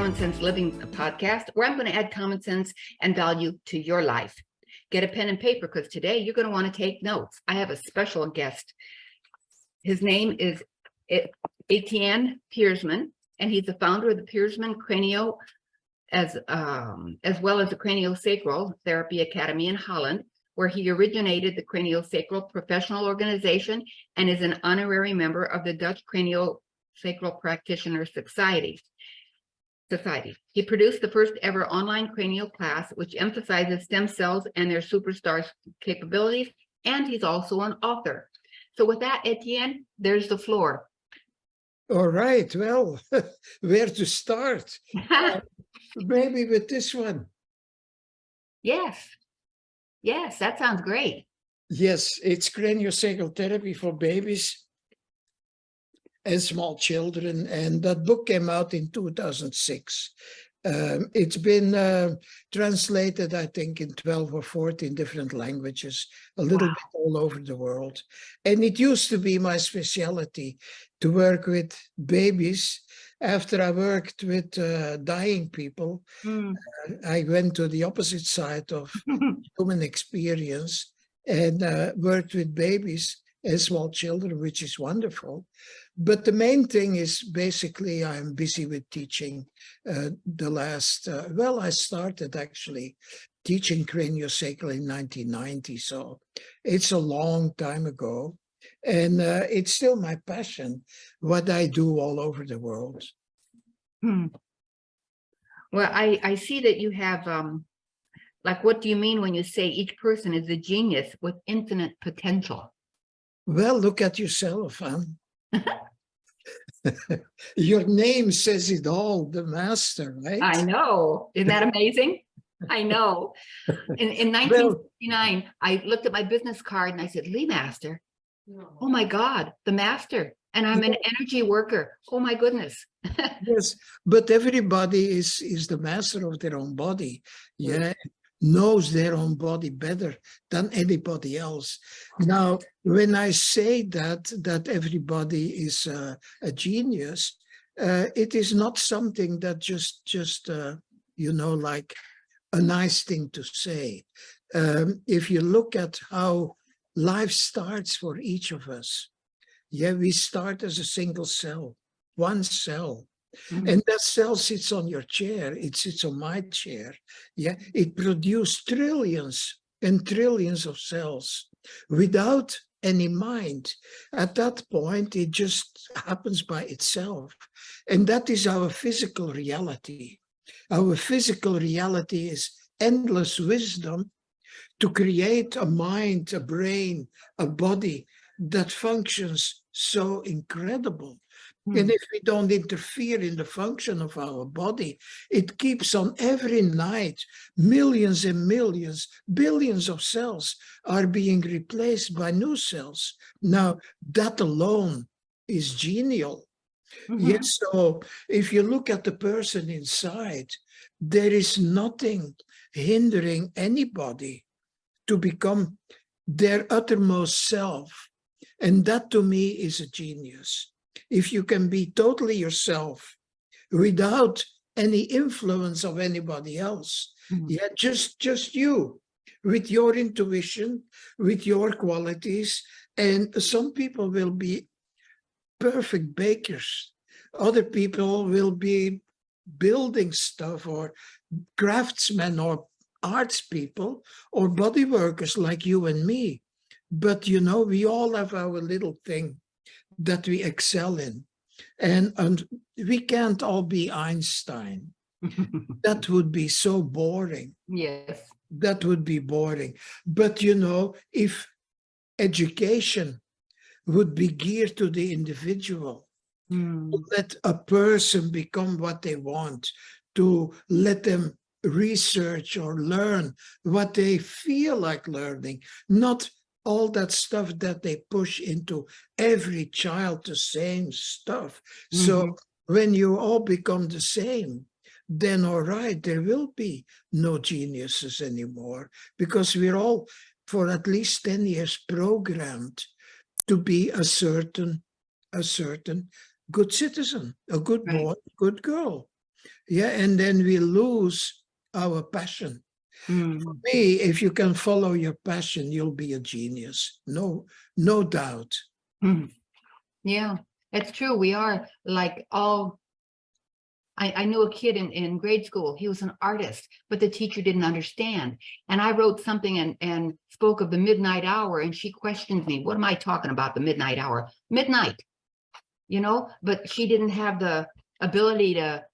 Common Sense Living podcast, where I'm going to add common sense and value to your life. Get a pen and paper because today you're going to want to take notes. I have a special guest. His name is Etienne Peirsman, and he's the founder of the Peirsman CranioSacral, as well as the CranioSacral Therapy Academy in Holland, where he originated the CranioSacral Professional Organization and is an honorary member of the Dutch CranioSacral Practitioner Society. He produced the first ever online cranial class, which emphasizes stem cells and their superstar capabilities, and he's also an author. So with that, Etienne, there's the floor. All right, well, where to start? Maybe with this one. Yes, that sounds great. Yes, it's CranioSacral Therapy for babies and small children, and that book came out in 2006. It's been translated, I think, in 12 or 14 different languages, a little bit all over the world. And it used to be my specialty to work with babies. After I worked with dying people, I went to the opposite side of human experience and worked with babies and small children, which is wonderful. But the main thing is basically I'm busy with teaching the last, I started actually teaching CranioSacral in 1990. So it's a long time ago. And it's still my passion, what I do all over the world. Well, I see that you have, what do you mean when you say each person is a genius with infinite potential? Well, look at yourself, huh? Your name says it all, the master, right? I know. Isn't that amazing? I know. In 1969, I looked at my business card and I said, Lee Master. Oh my God, the master. And I'm an energy worker. Oh my goodness. Yes, but everybody is the master of their own body. Yeah. Knows their own body better than anybody else. Now, when I say that everybody is a genius, it is not something that just like a nice thing to say. If you look at how life starts for each of us, we start as a single cell, one cell. And that cell sits on your chair. It sits on my chair. It produces trillions and trillions of cells without any mind. At that point, it just happens by itself. And that is our physical reality. Our physical reality is endless wisdom to create a mind, a brain, a body that functions so incredible. And if we don't interfere in the function of our body, it keeps on every night, millions and millions, billions of cells are being replaced by new cells. Now, that alone is genial. Yes, so if you look at the person inside, there is nothing hindering anybody to become their uttermost self. And that to me is a genius. If you can be totally yourself without any influence of anybody else, just you, with your intuition, with your qualities, and some people will be perfect bakers. Other people will be building stuff or craftsmen or arts people or body workers like you and me. But, we all have our little thing that we excel in. And we can't all be Einstein. That would be so boring. Yes. That would be boring. But, if education would be geared to the individual, to let a person become what they want, to let them research or learn what they feel like learning, not all that stuff that they push into every child, the same stuff. So when you all become the same, then all right, there will be no geniuses anymore, because we're all, for at least 10 years, programmed to be a certain good citizen, a good boy, good girl. Yeah, and then we lose our passion. Mm. Me, if you can follow your passion, you'll be a genius. No doubt. Mm. Yeah, it's true. We are like all. I knew a kid in grade school. He was an artist, but the teacher didn't understand. And I wrote something and spoke of the midnight hour, and she questioned me. What am I talking about? The midnight hour? Midnight, but she didn't have the ability to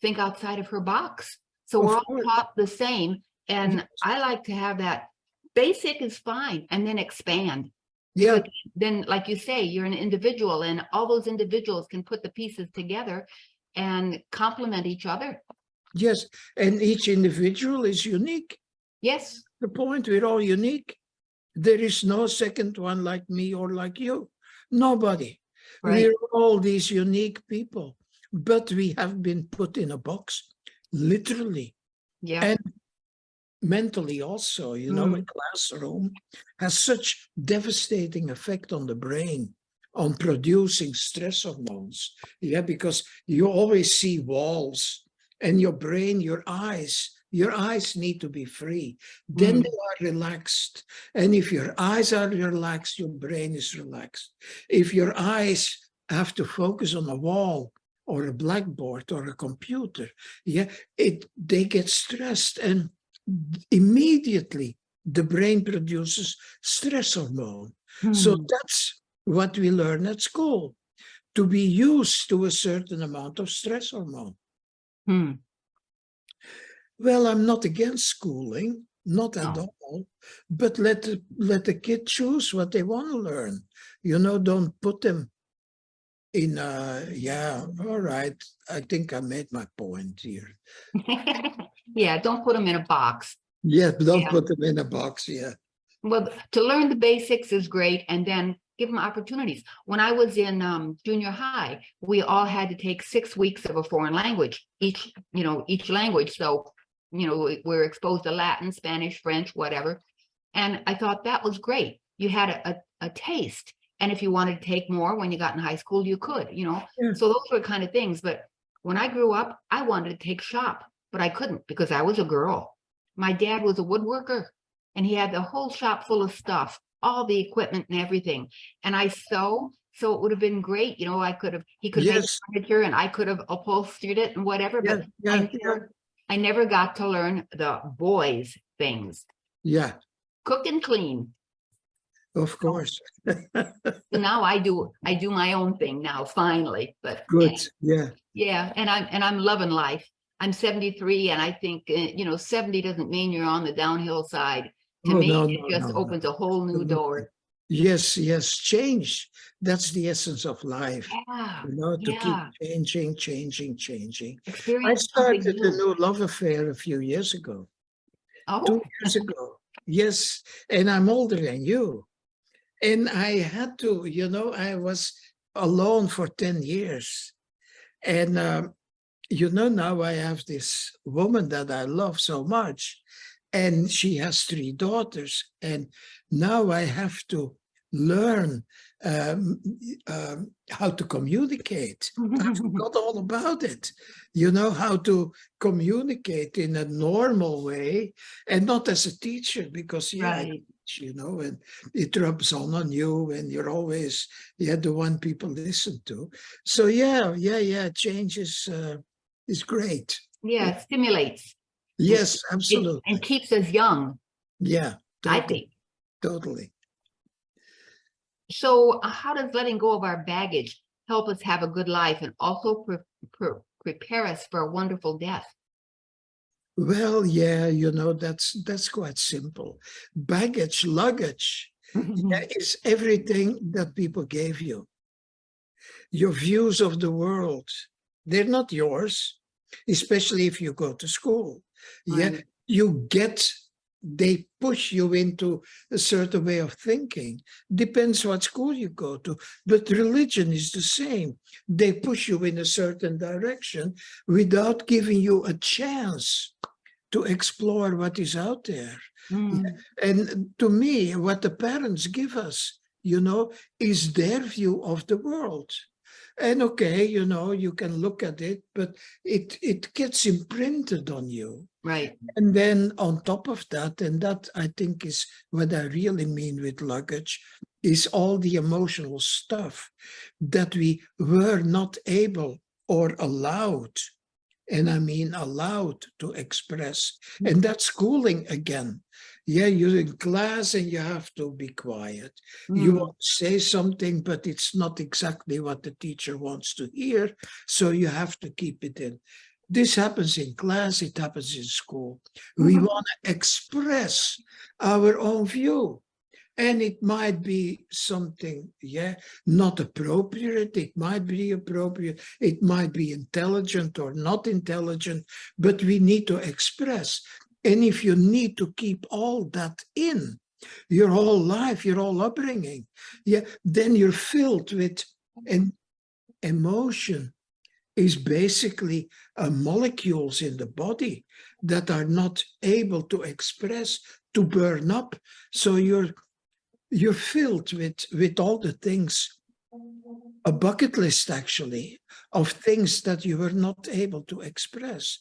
think outside of her box. So Of we're all course. taught the same. And I like to have that basic is fine and then expand. Yeah. Because then, like you say, you're an individual and all those individuals can put the pieces together and complement each other. Yes. And each individual is unique. Yes. The point, we're all unique. There is no second one like me or like you. Nobody. Right. We're all these unique people, but we have been put in a box, literally. Yeah. And mentally also, a classroom has such devastating effect on the brain, on producing stress hormones. Yeah, because you always see walls, and your brain, your eyes need to be free. Then they are relaxed. And if your eyes are relaxed, your brain is relaxed. If your eyes have to focus on a wall or a blackboard or a computer, they get stressed, and immediately the brain produces stress hormone. So that's what we learn at school, to be used to a certain amount of stress hormone. Well, I'm not against schooling, not at all, but let the kid choose what they want to learn. Don't put them in all right, I think I made my point here. Yeah, don't put them in a box. Yeah, don't put them in a box. Yeah. Well, to learn the basics is great, and then give them opportunities. When I was in junior high, we all had to take 6 weeks of a foreign language, each language. So, we're exposed to Latin, Spanish, French, whatever. And I thought that was great. You had a taste. And if you wanted to take more when you got in high school, you could, Yeah. So those were kind of things. But when I grew up, I wanted to take shop, but I couldn't because I was a girl. My dad was a woodworker, and he had the whole shop full of stuff, all the equipment and everything. And I sew, so it would have been great. He could make Yes. furniture and I could have upholstered it and whatever, but Yeah. I never got to learn the boys' things. Yeah, Cook and clean. of course. So now I do my own thing now, finally. But Good. Yeah. and I'm loving life. I'm 73, and I think 70 doesn't mean you're on the downhill side. To me, No, it just opens a whole new door. Yes, change. That's the essence of life. Yeah, To keep changing. I experience started something a new. new love affair a few years ago. Oh, 2 years ago. Yes, and I'm older than you. And I had to, I was alone for 10 years. And, now I have this woman that I love so much, and she has 3 daughters. And now I have to learn how to communicate. I forgot all about it. How to communicate in a normal way, and not as a teacher, because right. and it rubs on you, and you're always the one people listen to. So change is great. Yeah, it stimulates. Yes, absolutely. And keeps us young. Yeah, I think. Totally. So how does letting go of our baggage help us have a good life and also prepare us for a wonderful death? Well, that's quite simple. Luggage is everything that people gave you. Your views of the world, they're not yours, especially if you go to school. Right. They push you into a certain way of thinking. Depends what school you go to, but religion is the same. They push you in a certain direction without giving you a chance to explore what is out there. And to me, what the parents give us, is their view of the world. And okay, you know, you can look at it, but it gets imprinted on you. Right. And then on top of that, and that I think is what I really mean with luggage, is all the emotional stuff that we were not able or allowed, and I mean allowed to express. And that's schooling again. Yeah, you're in class and you have to be quiet. You want to say something, but it's not exactly what the teacher wants to hear, so you have to keep it in. This happens in class, it happens in school. We want to express our own view. And it might be something, yeah, not appropriate. It might be appropriate. It might be intelligent or not intelligent, but we need to express. And if you need to keep all that in your whole life, your whole upbringing, yeah, then you're filled with an emotion is basically molecules in the body that are not able to express, to burn up. So you're filled with all the things, a bucket list actually, of things that you were not able to express.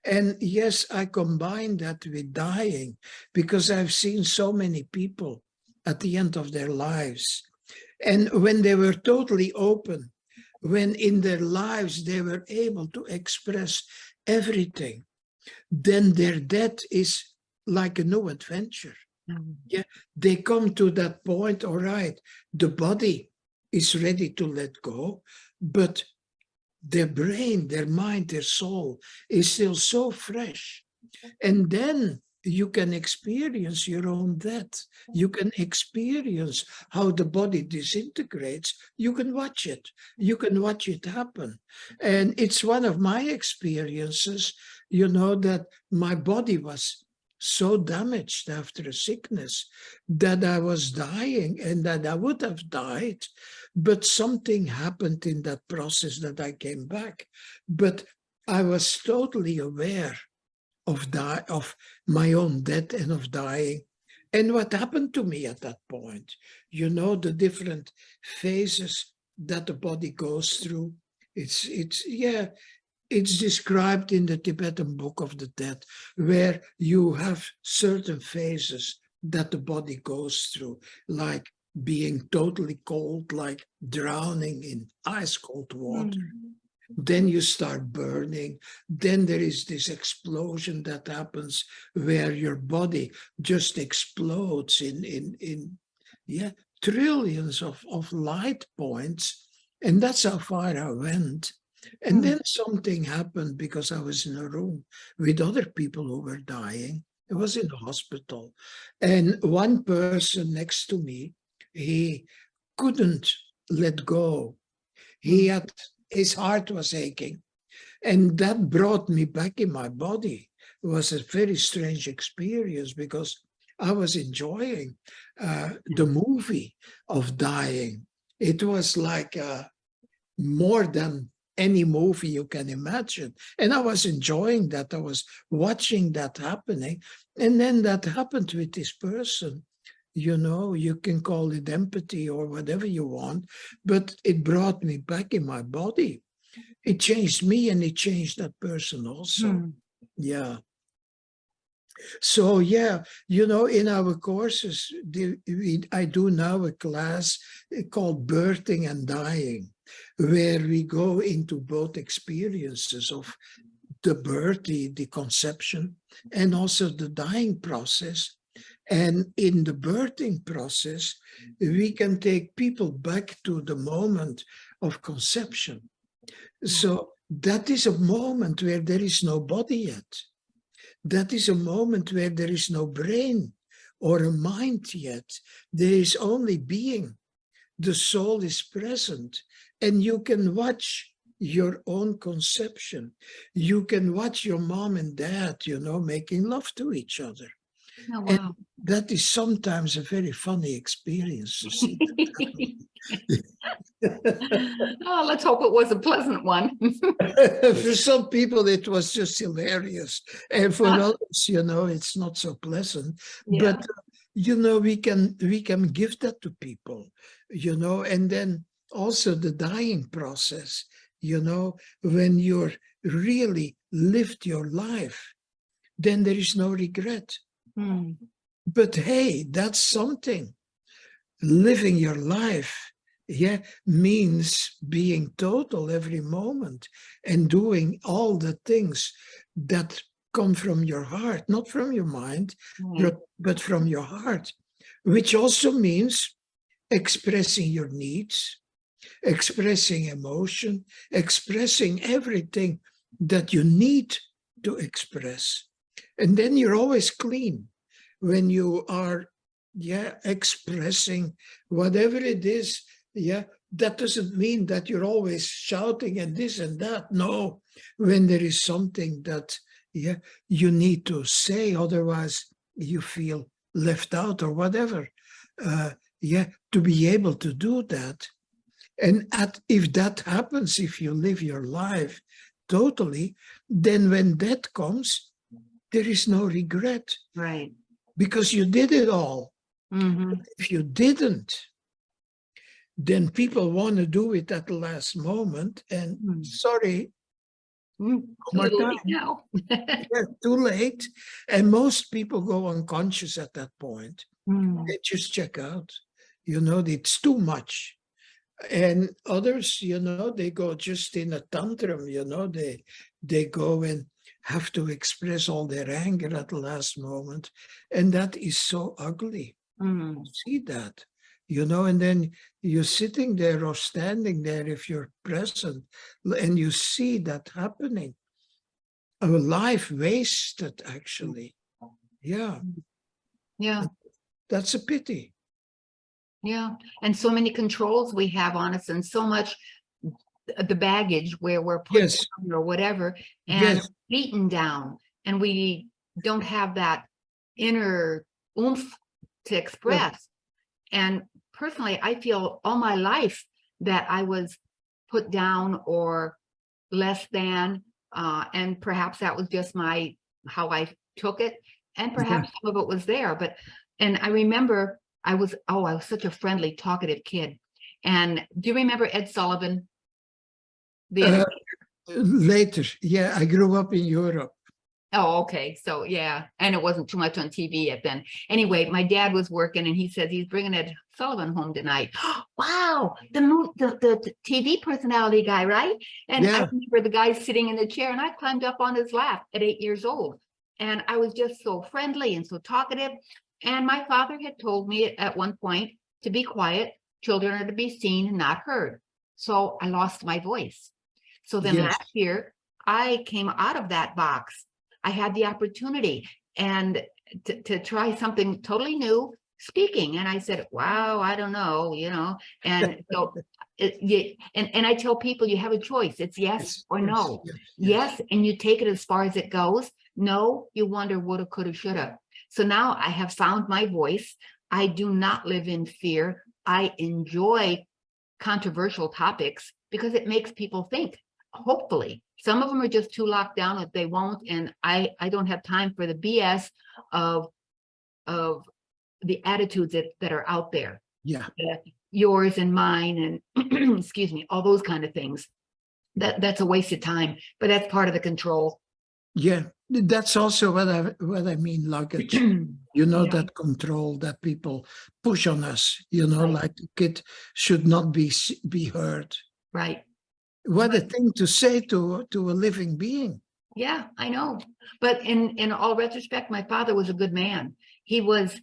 And yes, I combine that with dying because I've seen so many people at the end of their lives. And when they were totally open, when in their lives they were able to express everything, then their death is like a new adventure. Yeah, they come to that point, all right, the body is ready to let go, but their brain, their mind, their soul is still so fresh. And then you can experience your own death. You can experience how the body disintegrates. You can watch it. You can watch it happen. And it's one of my experiences, you know, that my body was so damaged after a sickness that I was dying and that I would have died. But something happened in that process that I came back. But I was totally aware of my own death and of dying. And what happened to me at that point, you know, the different phases that the body goes through. It's described in the Tibetan Book of the Dead, where you have certain phases that the body goes through, like being totally cold, like drowning in ice cold water. Then you start burning. Then there is this explosion that happens where your body just explodes in trillions of light points. And that's how far I went. And then something happened because I was in a room with other people who were dying. I was in a hospital. And one person next to me, he couldn't let go. His heart was aching. And that brought me back in my body. It was a very strange experience because I was enjoying the movie of dying. It was like more than any movie you can imagine. And I was enjoying that. I was watching that happening. And then that happened with this person. You know, you can call it empathy or whatever you want, but it brought me back in my body. It changed me and it changed that person also. Yeah. So, yeah, you know, in our courses, I do now a class called Birthing and Dying, where we go into both experiences of the birth, the conception, and also the dying process. And in the birthing process, we can take people back to the moment of conception. So that is a moment where there is no body yet. That is a moment where there is no brain or a mind yet. There is only being. The soul is present, and you can watch your own conception. You can watch your mom and dad, you know, making love to each other. Oh, wow. And that is sometimes a very funny experience to see that. Oh, let's hope it was a pleasant one. For some people, it was just hilarious. And for others, you know, it's not so pleasant. Yeah. But, you know, we can give that to people, you know, and then also the dying process, when you're really lived your life, then there is no regret. Mm. But hey, that's something. Living your life, means being total every moment and doing all the things that come from your heart, not from your mind, Right. but from your heart, which also means expressing your needs, expressing emotion, expressing everything that you need to express. And then you're always clean when you are, expressing whatever it is. That doesn't mean that you're always shouting and this and that. No, when there is something that, you need to say, otherwise you feel left out or whatever. To be able to do that. And if that happens, if you live your life totally, then when death comes, there is no regret Right. because you did it all. Mm-hmm. If you didn't, then people want to do it at the last moment. And sorry, Too more late time. now. Too late. And most people go unconscious at that point. Mm. They just check out. It's too much. And others, they go just in a tantrum, they go and have to express all their anger at the last moment. And that is so ugly. Mm. See that, and then you're sitting there or standing there if you're present and you see that happening. A life wasted, actually. Yeah, Yeah. that's a pity. Yeah. And so many controls we have on us and so much the baggage where we're put Yes, down or whatever and yes, beaten down. And we don't have that inner oomph to yeah, express. And personally, I feel all my life that I was put down or less than, and perhaps that was just how I took it, and yeah. perhaps some of it was there. And I remember I was such a friendly, talkative kid. And do you remember Ed Sullivan, the Uh, entertainer? later, I grew up in Europe. Oh, okay. So yeah, and it wasn't too much on TV yet then. Anyway, my dad was working, and he said he's bringing Ed Sullivan home tonight. Wow, the TV personality guy, right? And I Yeah, remember the guy sitting in the chair, and I climbed up on his lap at 8 years old, and I was just so friendly and so talkative. And my father had told me at one point to be quiet. Children are to be seen and not heard. So I lost my voice. So then yes, last year I came out of that box. I had the opportunity and to try something totally new, speaking. And I said, wow, I don't know, and so and I tell people you have a choice. It's yes or yes, no. yes, Yes, and you take it as far as it goes. No, you wonder woulda, coulda, shoulda. So now I have found my voice. I do not live in fear. I enjoy controversial topics because it makes people think. Hopefully, some of them are just too locked down that they won't, and I don't have time for the BS of the attitudes that are out there, yeah. yours and mine, and excuse me, all those kind of things. That's a waste of time, but that's part of the control. Yeah, that's also what I mean, luggage. Yeah, That control that people push on us. right, Like the kid should not be heard. right. What a But thing to say to a living being. yeah, I know. But in all retrospect, my father was a good man. He was.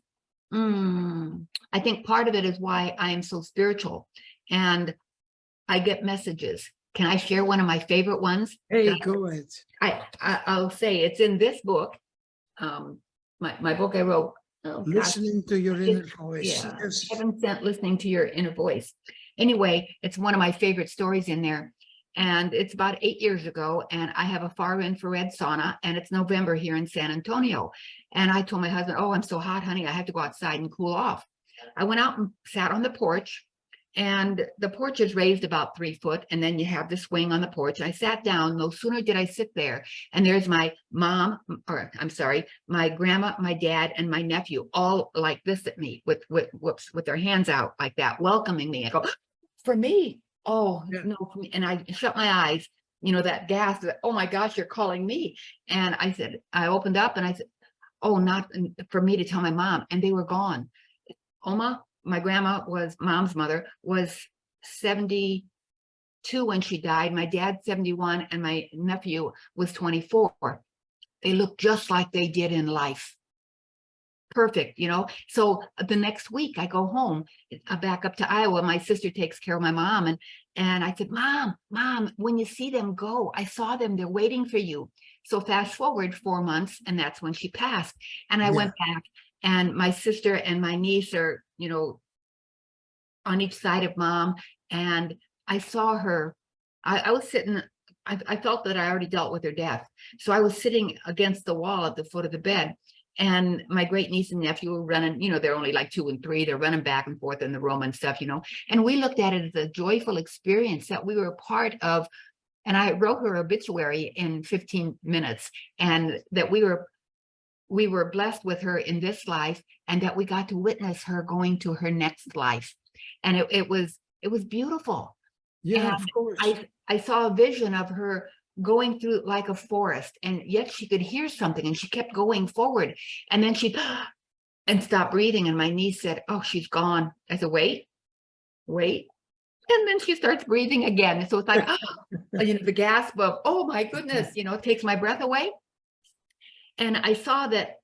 I think part of it is why I am so spiritual, and I get messages. Can I share one of my favorite ones? Hey, go ahead. I'll say it's in this book, my book I wrote. Oh gosh, Listening to your inner voice. yeah, Yes. Heaven Sent, Listening to Your Inner Voice. Anyway, it's one of my favorite stories in there. And it's about 8 years ago, and I have a far infrared sauna, and it's November here in San Antonio. And I told my husband, oh, I'm so hot, honey, I have to go outside and cool off. I went out and sat on the porch, and the porch is raised about 3 foot, and then you have the swing on the porch. I sat down. No sooner did I sit there, and there's my mom, or I'm sorry, my grandma, my dad, and my nephew, all like this at me with their hands out like that, welcoming me. I go, for me. Oh, Yeah. no, for me. And I shut my eyes, that gasp, that, oh my gosh, you're calling me. And I said, I opened up and I said, oh, not for me to tell my mom. And they were gone. Oma, my grandma was mom's mother, was 72 when she died. My dad's 71 and my nephew was 24. They looked just like they did in life. Perfect. So the next week I go home, back up to Iowa. My sister takes care of my mom, and I said, mom, when you see them go, I saw them, they're waiting for you. So fast forward 4 months, and that's when she passed. And I went back, and my sister and my niece are on each side of mom, and I saw her. I was sitting, I felt that I already dealt with her death, so I was sitting against the wall at the foot of the bed. And my great niece and nephew were running, they're only like 2 and 3. They're running back and forth in the room and stuff, and we looked at it as a joyful experience that we were a part of. And I wrote her obituary in 15 minutes, and that we were blessed with her in this life, and that we got to witness her going to her next life. And it was beautiful. Yeah, And of course. I saw a vision of her going through like a forest, and yet she could hear something, and she kept going forward, and then she and stopped breathing, and my niece said, oh, she's gone. I said, wait, and then she starts breathing again. So it's like the gasp of, oh my goodness, it takes my breath away. And I saw that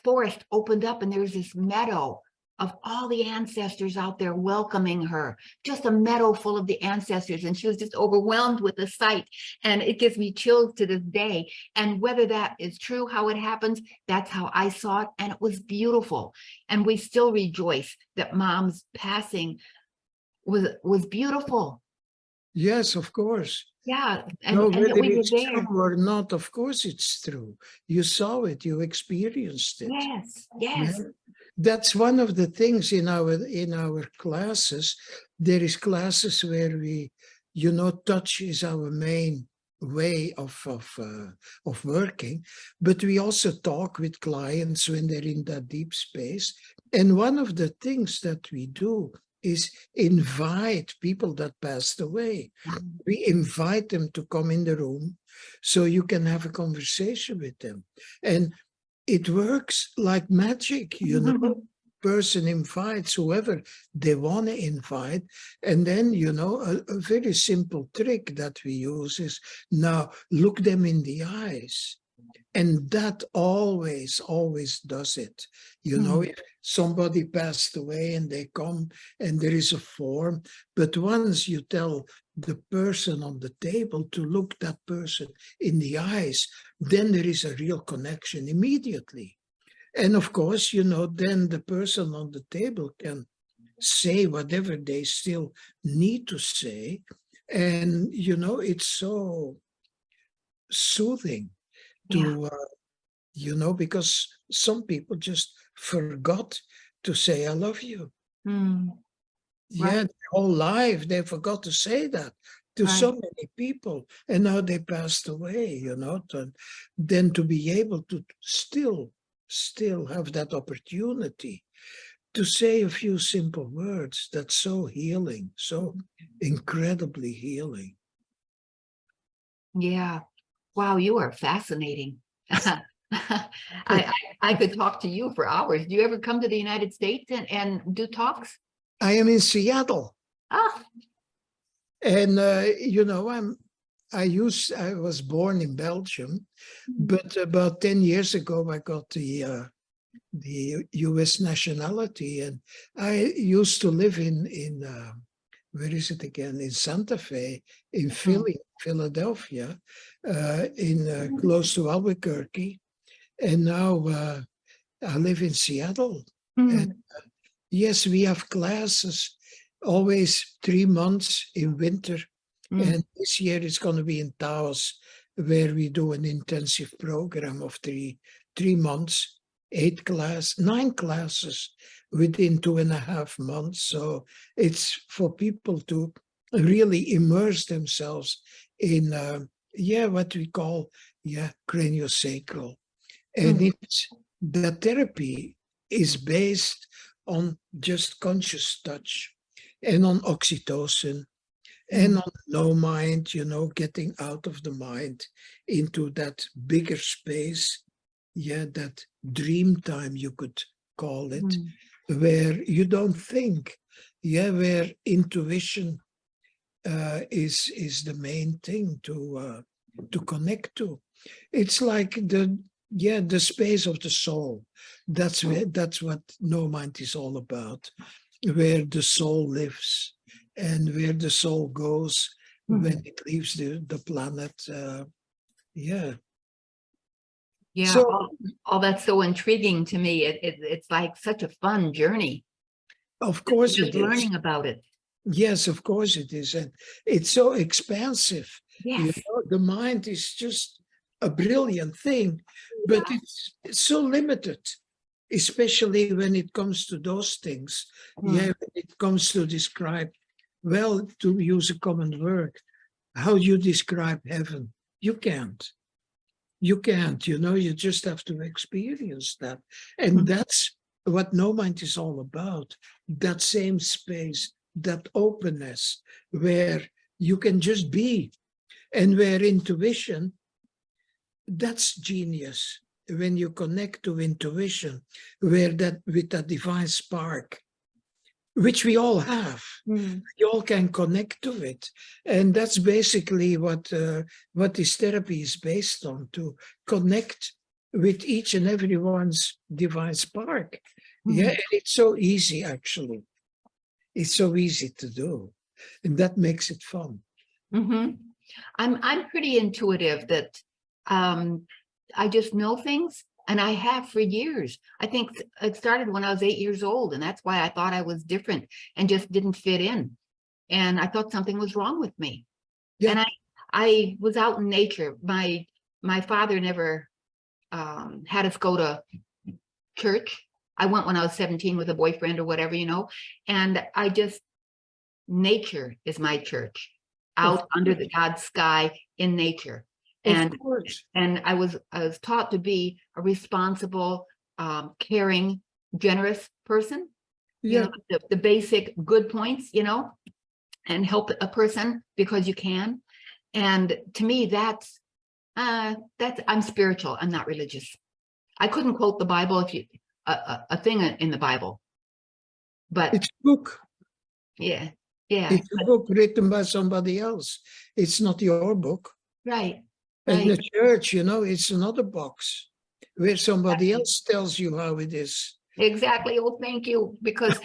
forest opened up, and there's this meadow of all the ancestors out there welcoming her, just a meadow full of the ancestors. And she was just overwhelmed with the sight. And it gives me chills to this day. And whether that is true, how it happens, that's how I saw it. And it was beautiful. And we still rejoice that mom's passing was beautiful. Yes, of course. Yeah. No, And that whether we were it's there. true or not, of course it's true. You saw it, you experienced it. Yes. Yeah. That's one of the things in our classes. There is classes where we, touch is our main way of working, but we also talk with clients when they're in that deep space. And one of the things that we do is invite people that passed away. We invite them to come in the room so you can have a conversation with them. And it works like magic, person invites whoever they want to invite. And then, a very simple trick that we use is now look them in the eyes. And that always does it. If somebody passed away and they come and there is a form, but once you tell the person on the table to look that person in the eyes, then there is a real connection immediately. And of course, then the person on the table can say whatever they still need to say. And, it's so soothing to, because some people just forgot to say, I love you. Yeah, Right. their whole life, they forgot to say that to so many people. And now they passed away, then to be able to still have that opportunity to say a few simple words, that's so healing, so incredibly healing. Yeah. Wow, you are fascinating. I could talk to you for hours. Do you ever come to the United States and do talks? I am in Seattle. Oh, And I was born in Belgium, but about 10 years ago I got the U.S. nationality, and I used to live in where is it again? In Santa Fe, in Philadelphia, close to Albuquerque, and now I live in Seattle. And yes, we have classes always 3 months in winter. And this year it's going to be in Taos, where we do an intensive program of three months, 9 classes within 2.5 months. So it's for people to really immerse themselves in, what we call, craniosacral. And the therapy is based on just conscious touch. and on oxytocin, and on no mind, getting out of the mind into that bigger space, that dream time, you could call it, where you don't think, where intuition is the main thing to connect to. It's like the space of the soul. That's what no mind is all about, where the soul lives and where the soul goes when it leaves the planet. Yeah, So all that's so intriguing to me. It's like such a fun journey. of course Just it is. learning about it. Yes, of course it is. And it's so expansive. Yes. The mind is just a brilliant thing, but it's so limited, especially when it comes to those things. When it comes to describe, well, to use a common word, how you describe heaven. You can't. You can't, you just have to experience that. And that's what no mind is all about. That same space, that openness where you can just be, and where intuition, that's genius. When you connect to intuition, where that with that divine spark, which we all have, you all can connect to it. And that's basically what this therapy is based on, to connect with each and everyone's divine spark. Yeah, and it's so easy, actually. It's so easy to do, and that makes it fun. I'm pretty intuitive that I just know things, and I have for years. I think it started when I was 8 years old, and that's why I thought I was different and just didn't fit in. And I thought something was wrong with me. Yeah. And I was out in nature. My father never had us go to church. I went when I was 17 with a boyfriend or whatever, and nature is my church, out under the God's sky in nature. And of course. And I was taught to be a responsible, caring, generous person. Yeah. The basic good points, and help a person because you can. And to me, that's I'm spiritual. I'm not religious. I couldn't quote the Bible if you a thing in the Bible, but it's a book. Yeah. It's a book written by somebody else. It's not your book. Right. And the church, it's another box where somebody else tells you how it is. Exactly. Oh, thank you. Because,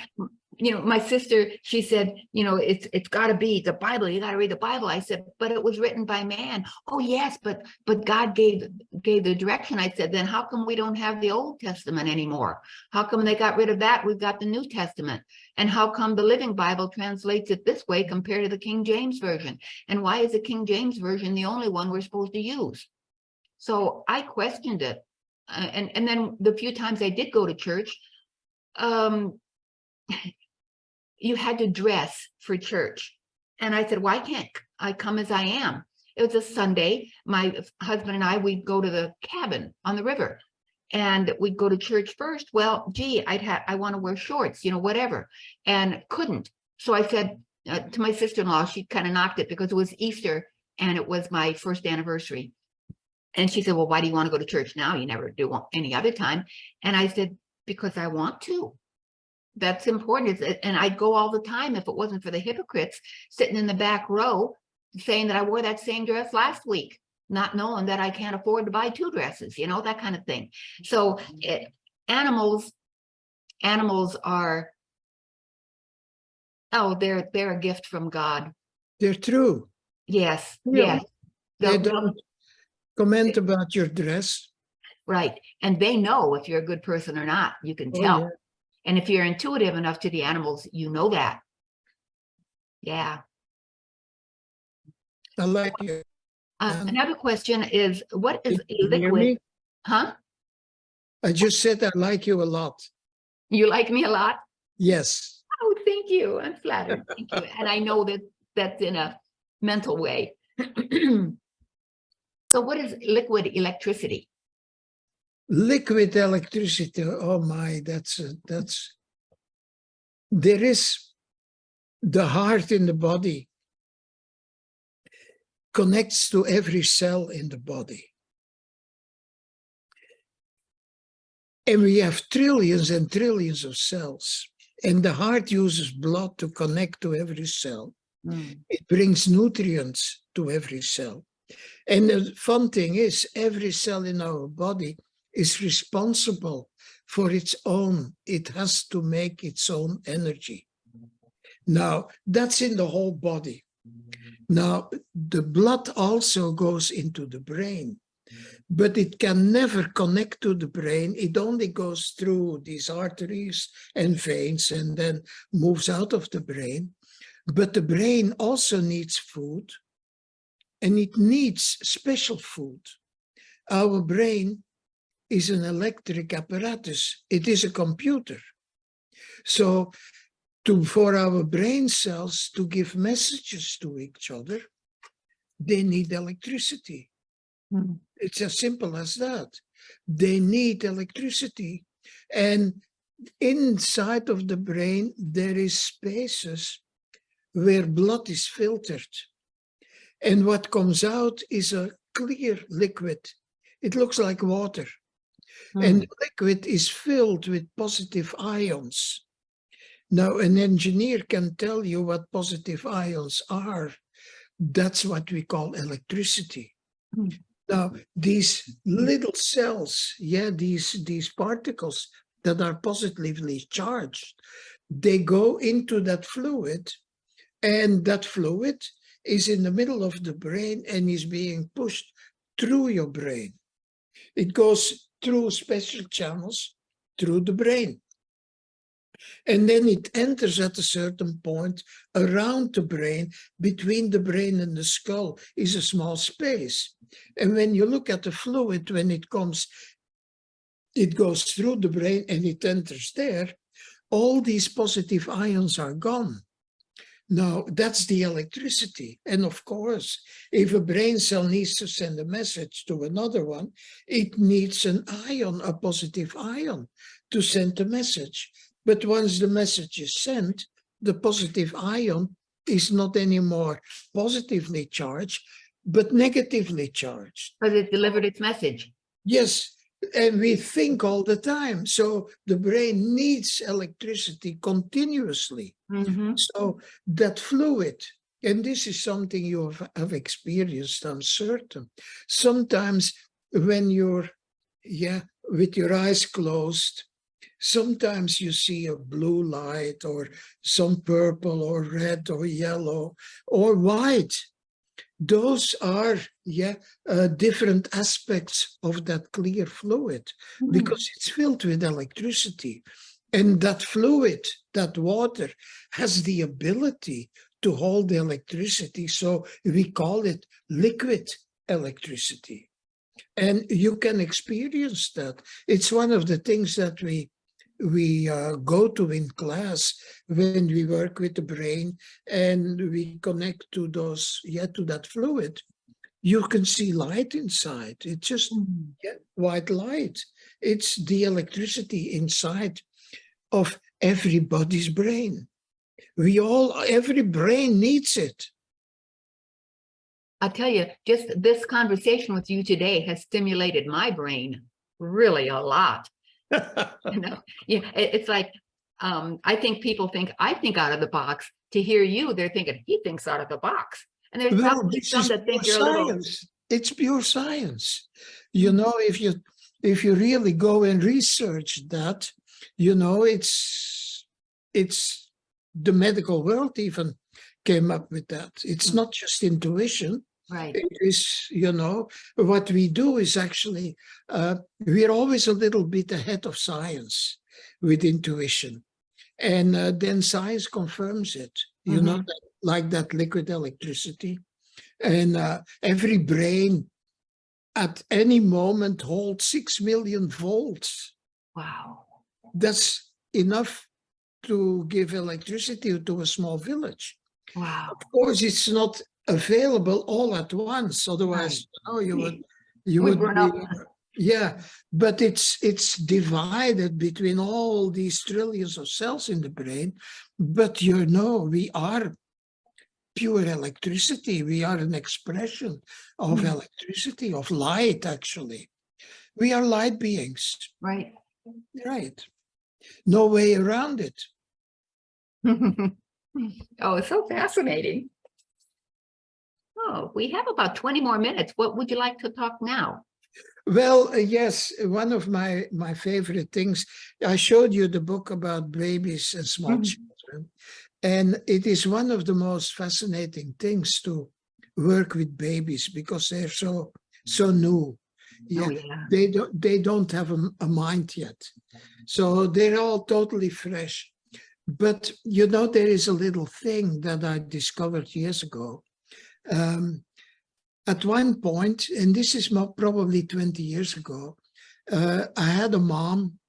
my sister, she said, it's got to be the Bible. You got to read the Bible. I said, but it was written by man. Oh, yes, but God gave the direction. I said, then how come we don't have the Old Testament anymore? How come they got rid of that? We've got the New Testament. And how come the Living Bible translates it this way compared to the King James Version? And why is the King James Version the only one we're supposed to use? So I questioned it. And then the few times I did go to church, you had to dress for church. And I said, why can't I come as I am? It was a Sunday. My husband and I, we'd go to the cabin on the river, and we'd go to church first. Well, gee, I want to wear shorts, whatever, and couldn't. So I said to my sister-in-law, she kind of knocked it because it was Easter and it was my first anniversary. And she said, well, why do you want to go to church now? You never do any other time. And I said, because I want to. That's important. And I'd go all the time if it wasn't for the hypocrites sitting in the back row saying that I wore that same dress last week, not knowing that I can't afford to buy 2 dresses, that kind of thing. So animals are, they're a gift from God. They're true. Yes. Yeah. Yes. They don't comment about your dress. Right. And they know if you're a good person or not. You can tell. Yeah. And if you're intuitive enough to the animals, you know that. Yeah. I like you. Another question is, what is a liquid? Huh? I just said I like you a lot. You like me a lot? Yes. Oh, thank you. I'm flattered. Thank you. And I know that that's in a mental way. So what is liquid electricity? Liquid electricity. Oh my, there is the heart in the body connects to every cell in the body. And we have trillions and trillions of cells. And the heart uses blood to connect to every cell. It brings nutrients to every cell. And the fun thing is, every cell in our body is responsible for its own. It has to make its own energy. Now, that's in the whole body. Now, the blood also goes into the brain, but it can never connect to the brain. It only goes through these arteries and veins and then moves out of the brain. But the brain also needs food, and it needs special food. Our brain is an electric apparatus. It is a computer. So for our brain cells to give messages to each other, they need electricity. It's as simple as that. They need electricity. And inside of the brain, there is spaces where blood is filtered. And what comes out is a clear liquid. It looks like water. And the liquid is filled with positive ions. Now, an engineer can tell you what positive ions are. That's what we call electricity. Now, these little cells, these particles that are positively charged, they go into that fluid, and that fluid is in the middle of the brain and is being pushed through your brain. It goes through special channels through the brain. And then it enters at a certain point around the brain. Between the brain and the skull is a small space. And when you look at the fluid, when it comes, it goes through the brain and it enters there, all these positive ions are gone. Now, that's the electricity. And of course, if a brain cell needs to send a message to another one, it needs an ion, a positive ion, to send a message. But once the message is sent, the positive ion is not anymore positively charged, but negatively charged. Because it delivered its message. Yes, and we think all the time. So the brain needs electricity continuously. So that fluid, and this is something you have experienced, I'm certain. Sometimes when you're, with your eyes closed, sometimes you see a blue light or some purple or red or yellow or white. Those are, different aspects of that clear fluid because it's filled with electricity. And that fluid, that water, has the ability to hold the electricity. So we call it liquid electricity. And you can experience that. It's one of the things that we go to in class when we work with the brain and we connect to those, to that fluid. You can see light inside. It's just white light. It's the electricity inside of everybody's brain. Every brain needs it. I'll tell you, just this conversation with you today has stimulated my brain really a lot. It's like, I think people think I think out of the box. To hear you, they're thinking he thinks out of the box. And there's probably some that think you're a little. It's pure science. If you really go and research that, it's the medical world even came up with that. It's not just intuition. Right. It is, what we do is actually, we're always a little bit ahead of science with intuition. And then science confirms it, like that liquid electricity. And every brain at any moment holds 6 million volts. Wow. That's enough to give electricity to a small village. Wow. Of course, it's not available all at once. Otherwise, you would be Yeah, but it's divided between all these trillions of cells in the brain. But we are pure electricity. We are an expression of electricity, of light, actually. We are light beings, Right. right? No way around it. Oh, it's so fascinating. Oh, we have about 20 more minutes. What would you like to talk now? Well, yes, one of my favorite things, I showed you the book about babies and small children, and it is one of the most fascinating things to work with babies because they're so new. Oh, Yeah, yeah. they don't have a mind yet, so they're all totally fresh. But there is a little thing that I discovered years ago. At one point, and this is probably 20 years ago, I had a mom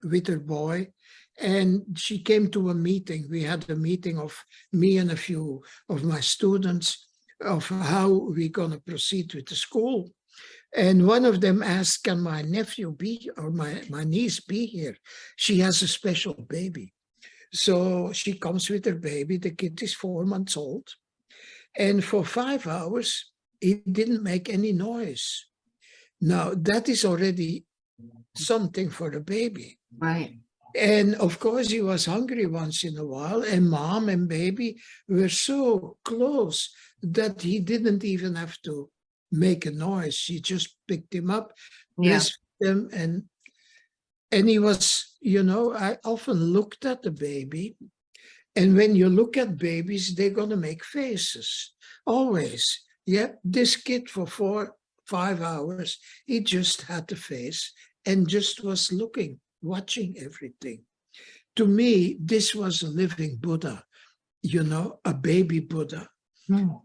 with her boy, and she came to a meeting. We had a meeting of me and a few of my students of how we're going to proceed with the school. And one of them asked, can my nephew be, or my niece be here? She has a special baby. So she comes with her baby. The kid is 4 months old. And for 5 hours, he didn't make any noise. Now, that is already something for the baby. Right. And of course, he was hungry once in a while, and mom and baby were so close that he didn't even have to make a noise. She just picked him up, Yeah. breastfed him, and he was, I often looked at the baby, and when you look at babies, they're going to make faces, always. Yeah, this kid for 5 hours, he just had the face and just was looking, watching everything. To me, this was a living Buddha, a baby Buddha.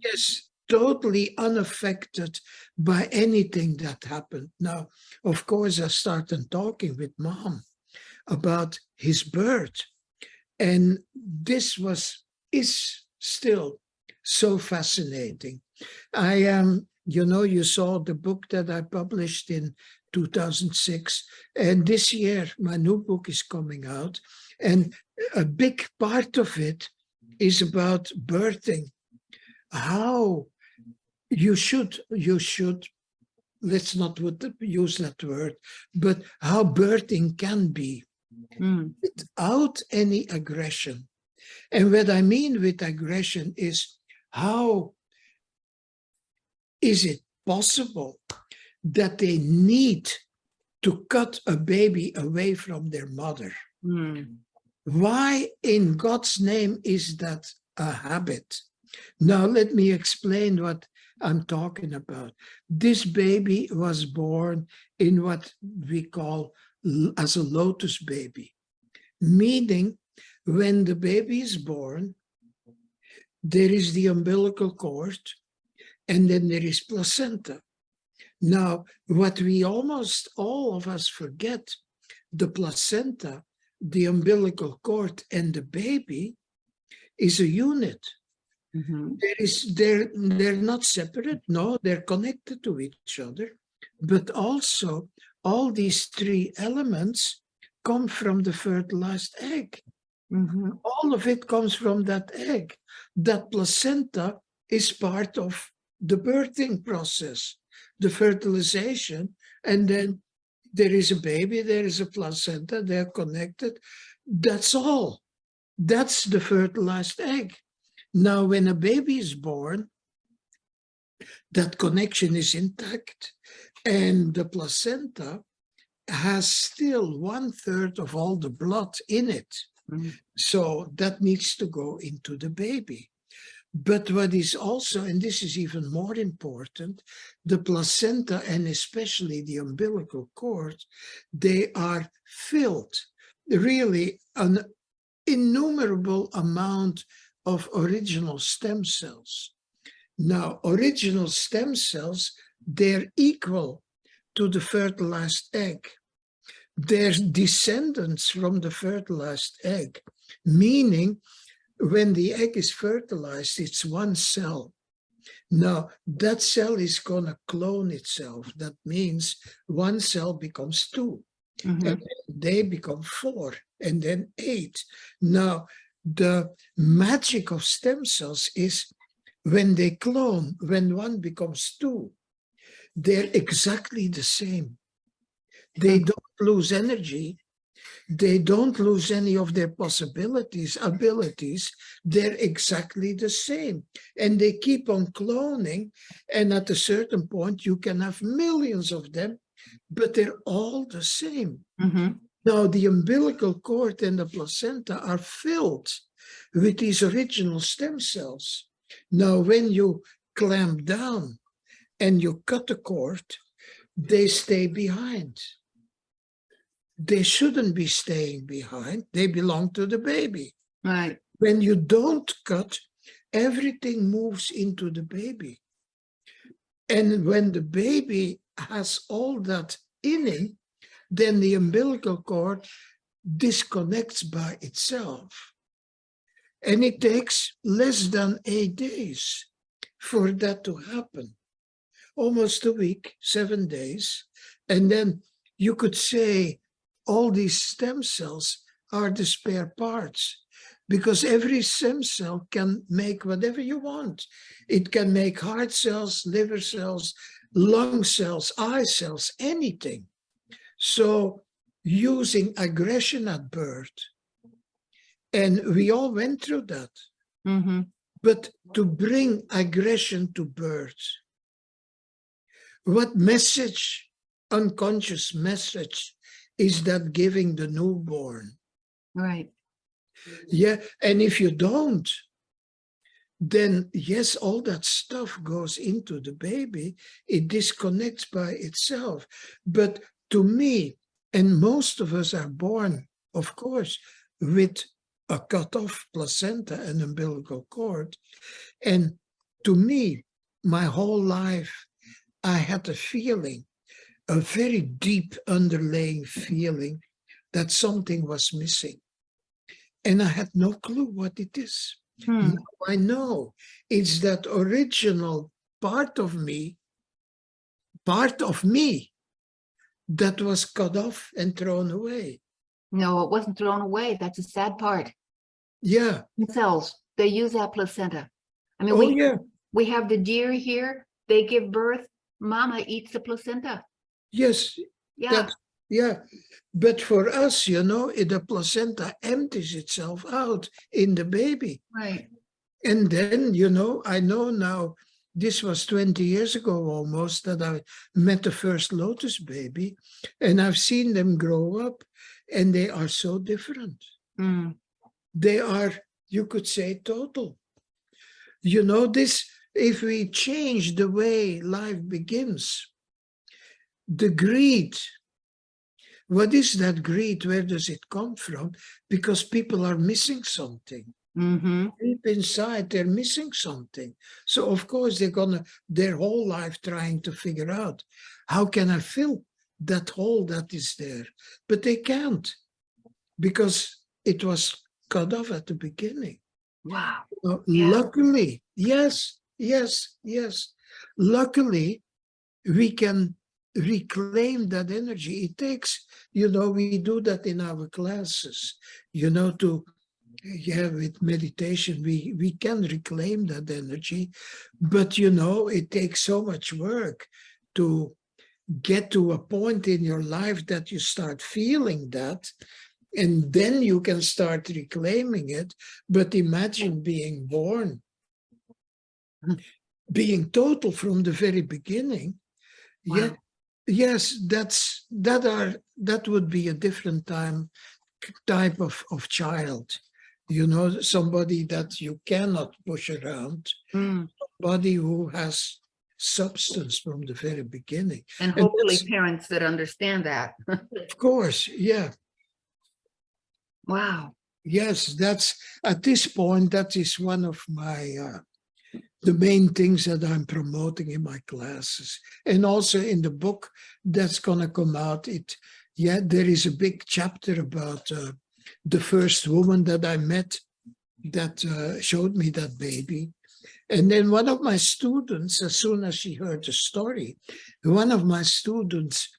Yes, totally unaffected by anything that happened. Now, of course, I started talking with mom about his birth. And this is still so fascinating. You saw the book that I published in 2006, and this year my new book is coming out, and a big part of it is about birthing. How you should, let's not use that word, but how birthing can be without any aggression. And what I mean with aggression is, how is it possible that they need to cut a baby away from their mother? Why in God's name is that a habit? Now, let me explain what I'm talking about. This baby was born in what we call as a lotus baby, meaning when the baby is born, there is the umbilical cord, and then there is placenta. Now, what we almost all of us forget, the placenta, the umbilical cord, and the baby is a unit. They're not separate. No, they're connected to each other. But also, all these three elements come from the fertilized egg. All of it comes from that egg. That placenta is part of the birthing process, the fertilization, and then there is a baby, there is a placenta, they're connected. That's all. That's the fertilized egg. Now, when a baby is born, that connection is intact, and the placenta has still 1/3 of all the blood in it. So that needs to go into the baby. But what is also, and this is even more important, the placenta and especially the umbilical cord, they are filled, really an innumerable amount of original stem cells. Now, original stem cells, they're equal to the fertilized egg. They're descendants from the fertilized egg, meaning when the egg is fertilized, it's one cell. Now, that cell is going to clone itself. That means one cell becomes two, Mhm. and then they become four, and then eight. Now, the magic of stem cells is when they clone, when one becomes two, they're exactly the same. They don't lose energy. They don't lose any of their abilities. They're exactly the same. And they keep on cloning. And at a certain point, you can have millions of them, but they're all the same. Mhm. Now, the umbilical cord and the placenta are filled with these original stem cells. Now, when you clamp down and you cut the cord, they stay behind. They shouldn't be staying behind. They belong to the baby. Right. When you don't cut, everything moves into the baby. And when the baby has all that in it, then the umbilical cord disconnects by itself. And it takes less than 8 days for that to happen. Almost a week, 7 days. And then you could say all these stem cells are the spare parts, because every stem cell can make whatever you want. It can make heart cells, liver cells, lung cells, eye cells, anything. So using aggression at birth, and we all went through that, Mhm. but to bring aggression to birth, what message, unconscious message, is that giving the newborn? Right. Yeah, and if you don't, then yes, all that stuff goes into the baby. It disconnects by itself. But to me, and most of us are born, of course, with a cut-off placenta and umbilical cord. And to me, my whole life, I had a feeling, a very deep underlying feeling that something was missing. And I had no clue what it is. Hmm. Now I know it's that original part of me that was cut off and thrown away. No, it wasn't thrown away. That's a sad part. Yeah. Cells, they use that placenta. I mean, Oh, yeah. we have the deer here. They give birth. Mama eats the placenta. Yes. Yeah. Yeah. But for us, the placenta empties itself out in the baby. Right. And then, I know now, this was 20 years ago almost that I met the first lotus baby, and I've seen them grow up, and they are so different. Mm. They are, you could say, total. If we change the way life begins, the greed, what is that greed? Where does it come from? Because people are missing something. Mm-hmm. Deep inside, they're missing something. So, of course, they're going to, their whole life trying to figure out, how can I fill that hole that is there? But they can't, because it was cut off at the beginning. Wow. Luckily, yes. Luckily, we can reclaim that energy. It takes, we do that in our classes, with meditation, we can reclaim that energy, but it takes so much work to get to a point in your life that you start feeling that, and then you can start reclaiming it. But imagine being born, being total from the very beginning. Wow. Yeah, yes, that would be a different type of child. Somebody that you cannot push around, somebody who has substance from the very beginning. And hopefully parents that understand that. Of course, yeah. Wow. Yes, that's, at this point, that is one of my, the main things that I'm promoting in my classes. And also in the book that's going to come out, there is a big chapter about the first woman that I met that showed me that baby. And then one of my students, as soon as she heard the story, one of my students,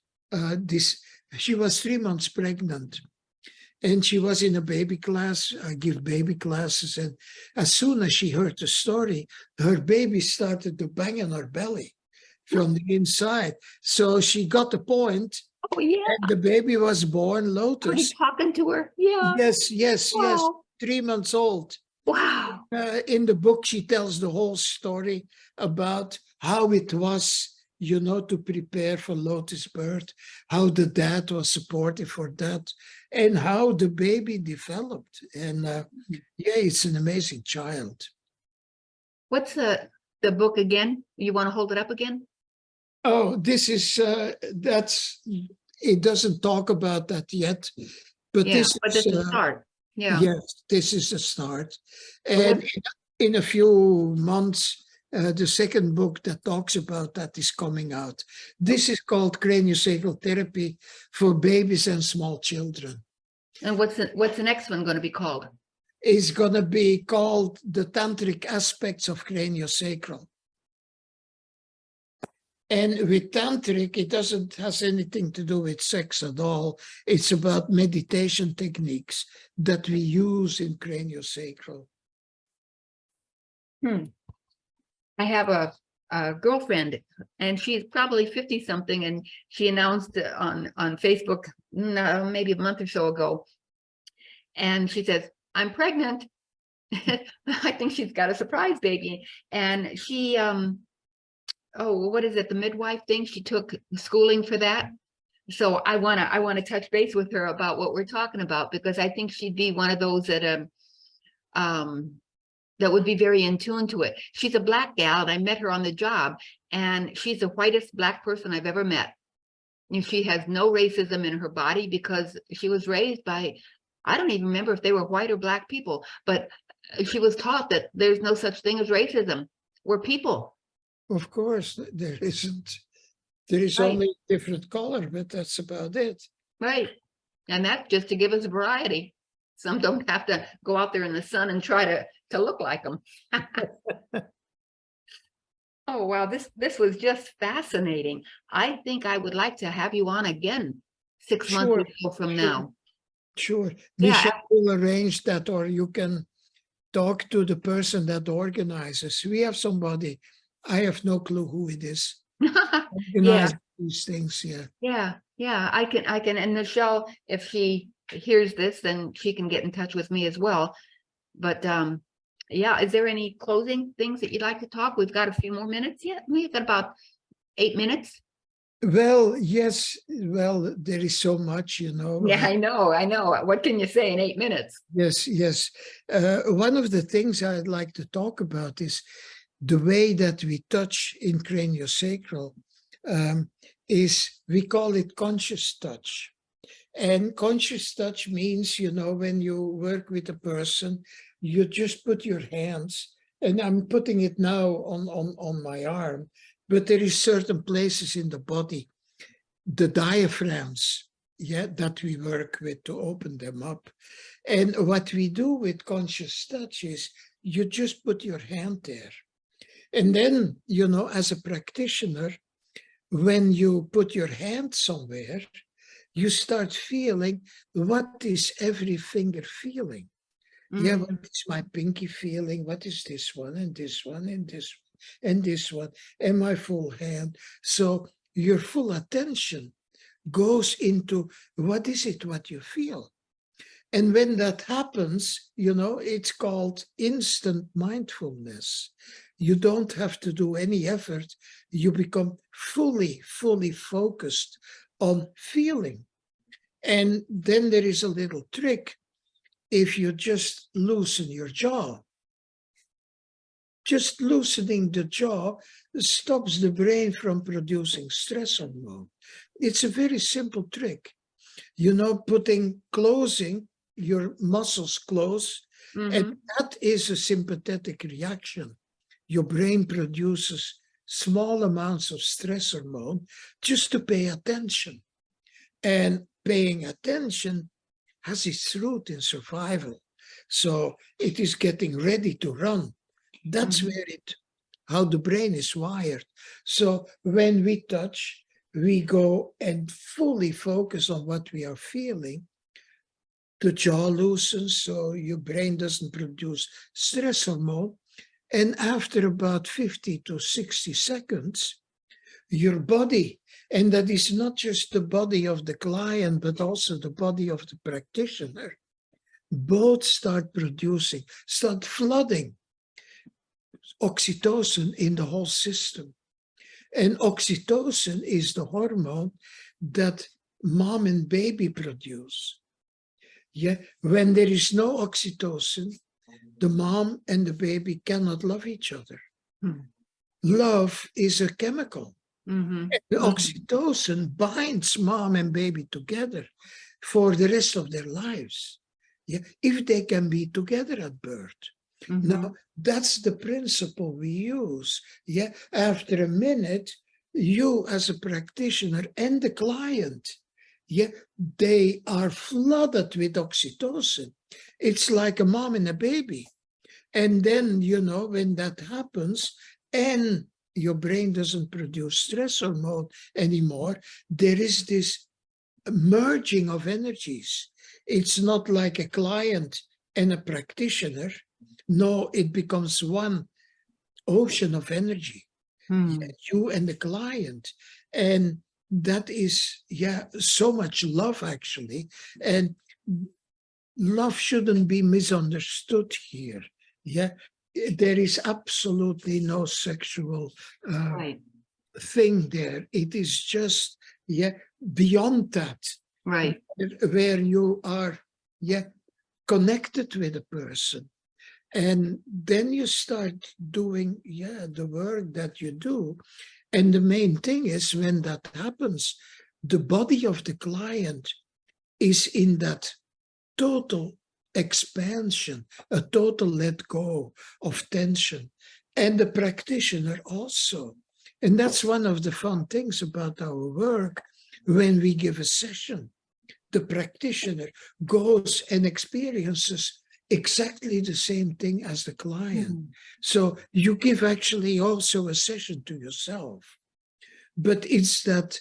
she was 3 months pregnant. And she was in a baby class. I give baby classes. And as soon as she heard the story, her baby started to bang on her belly from the inside. So she got the point. Oh, yeah. And the baby was born, Are you Lotus. talking to her? Yeah. Yes, yes, yes. Wow. 3 months old. Wow. In the book, she tells the whole story about how it was, to prepare for Lotus' birth, how the dad was supportive for that, and how the baby developed. And yeah, it's an amazing child. What's the book again? You want to hold it up again? Oh, this is, it doesn't talk about that yet, but Yeah, but this is a start. Yeah. Yes, this is a start. So And in a few months, the second book that talks about that is coming out. This is called CranioSacral Therapy for babies and small children. And what's the next one going to be called? It's going to be called The Tantric Aspects of CranioSacral. And with tantric, it doesn't has anything to do with sex at all. It's about meditation techniques that we use in CranioSacral. I have a girlfriend, and she's probably 50 something, and she announced on Facebook maybe a month or so ago, and she says, "I'm pregnant." I think she's got a surprise baby, and she oh, what is it, the midwife thing? She took schooling for that. So I want to touch base with her about what we're talking about, because I think she'd be one of those that that would be very in tune to it. She's a Black gal, and I met her on the job, and she's the whitest Black person I've ever met. And she has no racism in her body because she was raised by, I don't even remember if they were white or Black people, but she was taught that there's no such thing as racism. We're people. Of course, there isn't. There is Right. only a different color, but that's about it. Right. And that's just to give us variety. Some don't have to go out there in the sun and try to look like them. Oh, wow. This was just fascinating. I think I would like to have you on again 6 months or so from now. Sure. Yeah. Michelle will arrange that, or you can talk to the person that organizes. We have somebody, I have no clue who it is. Organize these things, Yeah. I can, and Michelle, if she hears this, then she can get in touch with me as well. But yeah, is there any closing things that you'd like to talk? We've got a few more minutes yet. We've got about 8 minutes. Well, yes. Well, there is so much, Yeah, I know. What can you say in 8 minutes? Yes. One of the things I'd like to talk about is the way that we touch in craniosacral. Is we call it conscious touch. And conscious touch means, when you work with a person, you just put your hands, and I'm putting it now on my arm, but there is certain places in the body, the diaphragms, that we work with to open them up. And what we do with conscious touch is you just put your hand there. And then, as a practitioner, when you put your hand somewhere, you start feeling, what is every finger feeling? Yeah, what is my pinky feeling? What is this one and this one and this one and this one and my full hand? So your full attention goes into what is it what you feel. And when that happens, it's called instant mindfulness. You don't have to do any effort. You become fully focused on feeling. And then there is a little trick. If you just loosen your jaw, just loosening the jaw stops the brain from producing stress hormone. It's a very simple trick. Closing your muscles close, and that is a sympathetic reaction. Your brain produces small amounts of stress hormone just to pay attention. And paying attention has its root in survival. So it is getting ready to run. That's Mhm. where how the brain is wired. So when we touch, we go and fully focus on what we are feeling. The jaw loosens, so your brain doesn't produce stress hormone. And after about 50 to 60 seconds, your body, and that is not just the body of the client, but also the body of the practitioner, both start flooding oxytocin in the whole system. And oxytocin is the hormone that mom and baby produce. Yeah, when there is no oxytocin, the mom and the baby cannot love each other. Hmm. Love is a chemical. Mhm. The Mhm. oxytocin binds mom and baby together for the rest of their lives. Yeah, if they can be together at birth. Now, Mhm. that's the principle we use. Yeah, after a minute, you as a practitioner and the client, yeah, they are flooded with oxytocin. It's like a mom and a baby. And then, when that happens and your brain doesn't produce stress hormone anymore, there is this merging of energies. It's not like a client and a practitioner. No, it becomes one ocean of energy, Hmm. you and the client. And that is, so much love actually. And love shouldn't be misunderstood here. Yeah, there is absolutely no sexual Right. thing there. It is just, beyond that, Right. where you are, connected with a person. And then you start doing, the work that you do. And the main thing is when that happens, the body of the client is in that total expansion, a total let go of tension, and the practitioner also. And that's one of the fun things about our work. When we give a session, the practitioner goes and experiences exactly the same thing as the client. Mhm. So you give actually also a session to yourself. But it's that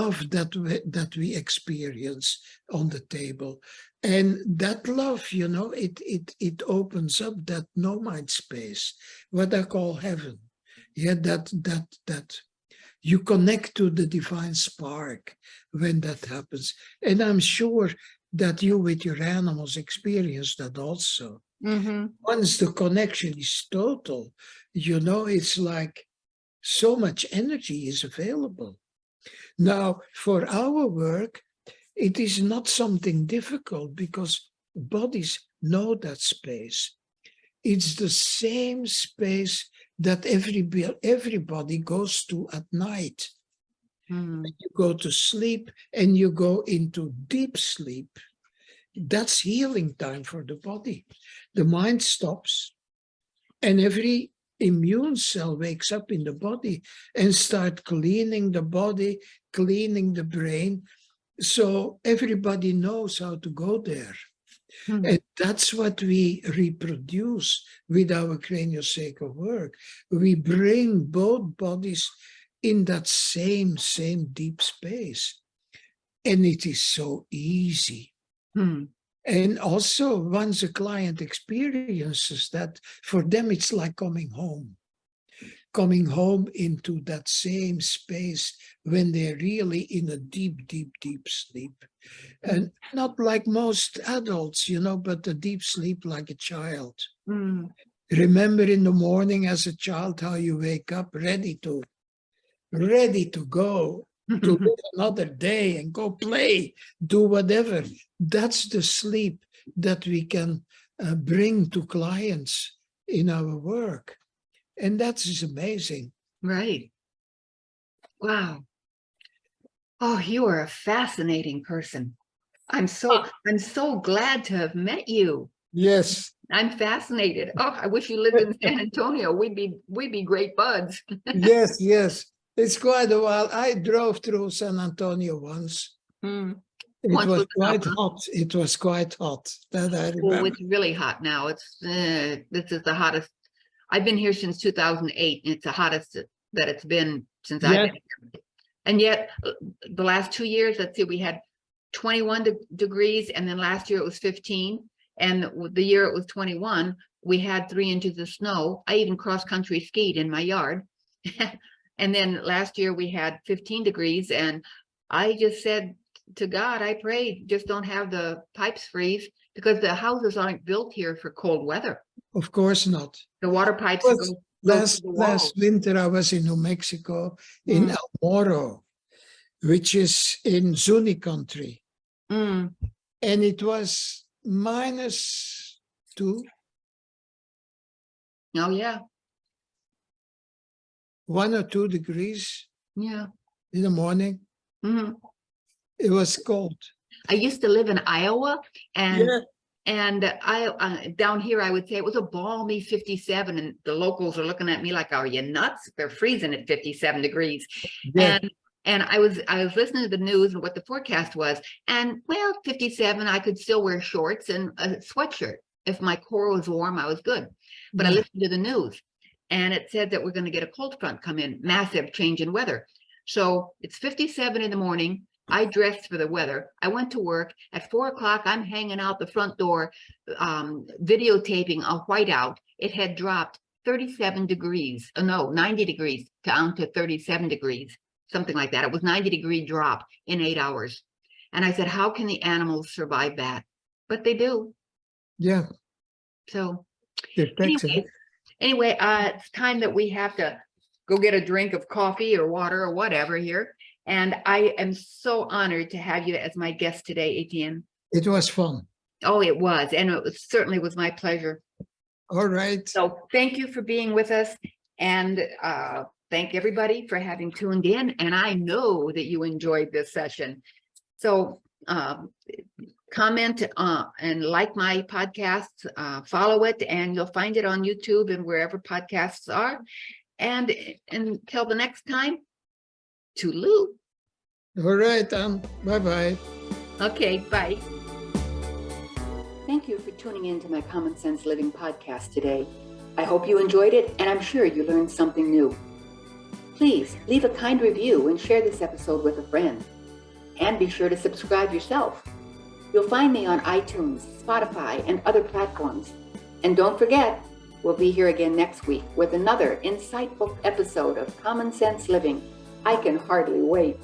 love that we experience on the table, and that love, it opens up that no mind space, what I call heaven. Yeah, that you connect to the divine spark when that happens. And I'm sure that you with your animals experience that also. Mhm. Once the connection is total, it's like so much energy is available. Now, for our work, it is not something difficult because bodies know that space. It's the same space that everybody goes to at night. Mhm. You go to sleep and you go into deep sleep. That's healing time for the body. The mind stops, and every immune cell wakes up in the body and start cleaning the body, cleaning the brain. So everybody knows how to go there. Mhm. And that's what we reproduce with our craniosacral work. We bring both bodies in that same deep space. And it is so easy. Mhm. And also, once a client experiences that, for them, it's like coming home into that same space when they're really in a deep sleep. And not like most adults, but a deep sleep like a child. Mhm. Remember in the morning as a child how you wake up ready to go, to Mhm. live another day and go play, do whatever. That's the sleep that we can bring to clients in our work. And that is amazing. Right. Wow. Oh, you are a fascinating person. I'm so glad to have met you. Yes, I'm fascinated. Oh, I wish you lived in San Antonio. We'd be great buds. yes. It's quite a while. I drove through San Antonio once. Mm. It Once was was quite enough, huh? hot. It was quite hot. That I Oh, remember. it's really hot now. This is the hottest. I've been here since 2008, and it's the hottest that it's been since I've Yeah, been here. And yet, the last 2 years, let's see, we had 21 degrees, and then last year it was 15. And the year it was 21, we had 3 inches of snow. I even cross-country skied in my yard. And then last year we had 15 degrees, and I just said to God, I prayed, just don't have the pipes freeze, because the houses aren't built here for cold weather. of course not. The water pipes Was go Last through the walls. last winter, I was in New Mexico, in Mm. El Moro, which is in Zuni country, Mm. and it was -2, Oh, yeah. 1 or 2 degrees Yeah. in the morning. Mhm. It was cold. I used to live in Iowa, and Yeah, I down here I would say it was a balmy 57, and the locals are looking at me like, "Are you nuts? They're freezing at 57 degrees." yeah, And I was listening to the news and what the forecast was, and well, 57, I could still wear shorts and a sweatshirt. If my core was warm, I was good. But I yeah. listened to the news, and it said that we're going to get a cold front come in, massive change in weather. So it's 57 in the morning. I dressed for the weather. I went to work at 4 o'clock. I'm hanging out the front door, videotaping a whiteout. It had dropped 37 degrees. No, 90 degrees down to 37 degrees, something like that. It was 90-degree drop in 8 hours. And I said, how can the animals survive that? But they do. Yeah, So they're Texan. anyway, it's time that we have to go get a drink of coffee or water or whatever here. And I am so honored to have you as my guest today, Etienne. It was fun. Oh, it was. And it certainly was my pleasure. All right. So thank you for being with us. And thank everybody for having tuned in. And I know that you enjoyed this session. So comment and like my podcast, follow it, and you'll find it on YouTube and wherever podcasts are. And until the next time, toodaloo. All right, bye-bye. Okay, bye. Thank you for tuning in to my Common Sense Living podcast today. I hope you enjoyed it, and I'm sure you learned something new. Please leave a kind review and share this episode with a friend. And be sure to subscribe yourself. You'll find me on iTunes, Spotify, and other platforms. And don't forget, we'll be here again next week with another insightful episode of Common Sense Living. I can hardly wait.